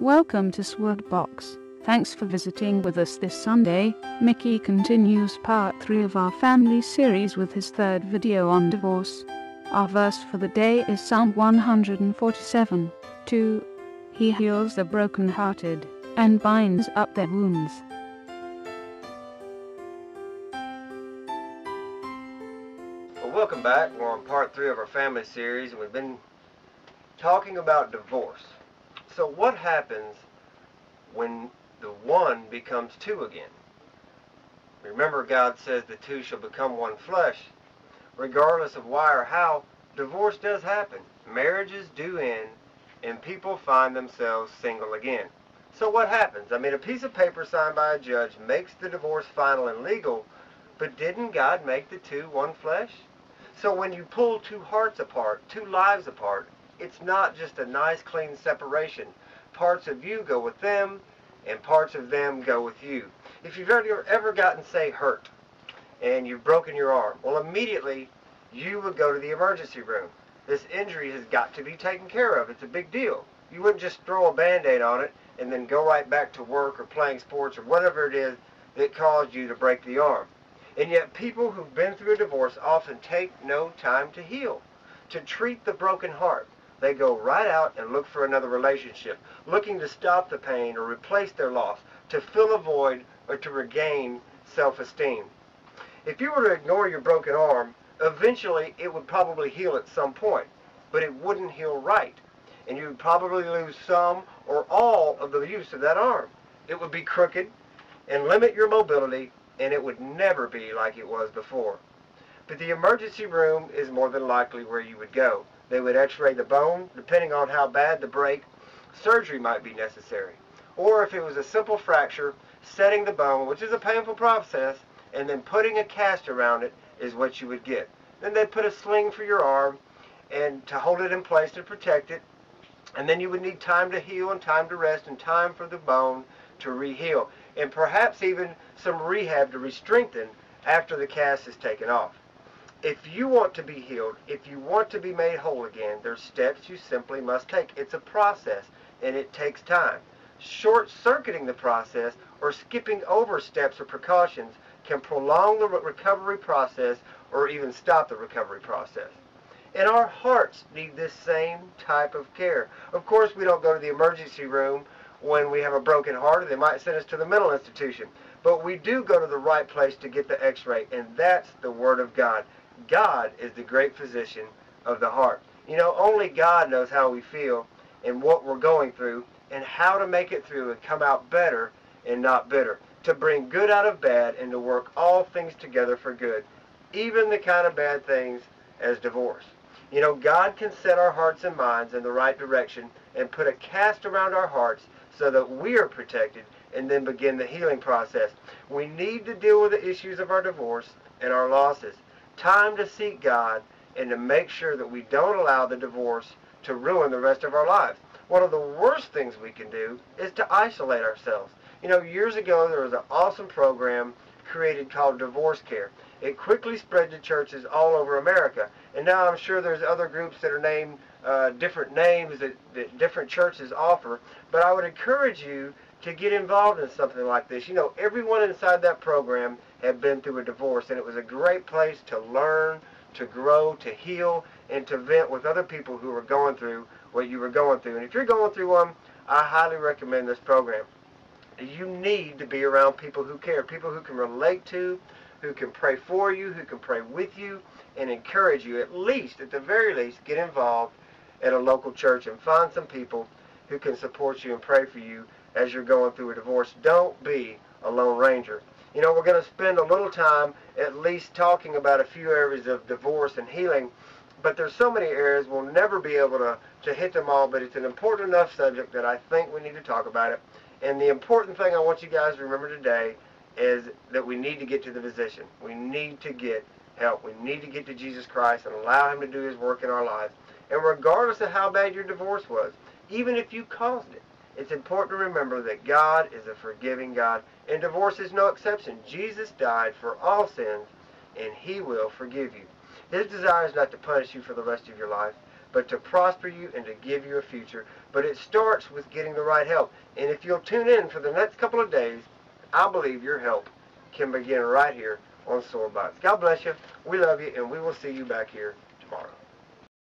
Welcome to Sword Box. Thanks for visiting with us this Sunday. Mickey continues part 3 of our family series with his third video on divorce. Our verse for the day is Psalm 147:2. He heals the brokenhearted and binds up their wounds. Well, welcome back. We're on part 3 of our family series, and we've been talking about divorce. So what happens when the one becomes two again? Remember, God says the two shall become one flesh. Regardless of why or how, divorce does happen. Marriages do end, and people find themselves single again. So what happens? I mean, a piece of paper signed by a judge makes the divorce final and legal, but didn't God make the two one flesh? So when you pull two hearts apart, two lives apart, it's not just a nice clean separation. Parts of you go with them, and parts of them go with you. If you've ever gotten, say, hurt, and you've broken your arm, well, immediately you would go to the emergency room. This injury has got to be taken care of. It's a big deal. You wouldn't just throw a Band-Aid on it and then go right back to work or playing sports or whatever it is that caused you to break the arm. And yet people who've been through a divorce often take no time to heal, to treat the broken heart. They go right out and look for another relationship, looking to stop the pain or replace their loss, to fill a void or to regain self-esteem. If you were to ignore your broken arm, eventually it would probably heal at some point, but it wouldn't heal right, and you would probably lose some or all of the use of that arm. It would be crooked and limit your mobility, and it would never be like it was before. But the emergency room is more than likely where you would go. They would x-ray the bone. Depending on how bad the break, surgery might be necessary. Or if it was a simple fracture, setting the bone, which is a painful process, and then putting a cast around it is what you would get. Then they'd put a sling for your arm and to hold it in place to protect it. And then you would need time to heal and time to rest and time for the bone to re-heal. And perhaps even some rehab to re-strengthen after the cast is taken off. If you want to be healed, if you want to be made whole again, there's steps you simply must take. It's a process, and it takes time. Short-circuiting the process or skipping over steps or precautions can prolong the recovery process or even stop the recovery process. And our hearts need this same type of care. Of course, we don't go to the emergency room when we have a broken heart, or they might send us to the mental institution. But we do go to the right place to get the x-ray, and that's the Word of God. God is the great physician of the heart. You know, only God knows how we feel and what we're going through and how to make it through and come out better and not bitter, to bring good out of bad and to work all things together for good, even the kind of bad things as divorce. You know, God can set our hearts and minds in the right direction and put a cast around our hearts so that we are protected and then begin the healing process. We need to deal with the issues of our divorce and our losses. Time to seek God and to make sure that we don't allow the divorce to ruin the rest of our lives. One of the worst things we can do is to isolate ourselves. You know, years ago there was an awesome program created called Divorce Care. It quickly spread to churches all over America. And now I'm sure there's other groups that are named different names that different churches offer. But I would encourage you to get involved in something like this. You know, everyone inside that program had been through a divorce, and it was a great place to learn, to grow, to heal, and to vent with other people who were going through what you were going through. And if you're going through one, I highly recommend this program. You need to be around people who care, people who can relate to, who can pray for you, who can pray with you, and encourage you. At the very least, get involved at a local church and find some people who can support you and pray for you as you're going through a divorce. Don't be a lone ranger. You know, we're going to spend a little time at least talking about a few areas of divorce and healing, but there's so many areas we'll never be able to hit them all, but it's an important enough subject that I think we need to talk about it. And the important thing I want you guys to remember today is that we need to get to the physician. We need to get help. We need to get to Jesus Christ and allow Him to do His work in our lives. And regardless of how bad your divorce was, even if you caused it, it's important to remember that God is a forgiving God, and divorce is no exception. Jesus died for all sins, and He will forgive you. His desire is not to punish you for the rest of your life, but to prosper you and to give you a future. But it starts with getting the right help. And if you'll tune in for the next couple of days, I believe your help can begin right here on Sore Bites. God bless you. We love you, and we will see you back here tomorrow.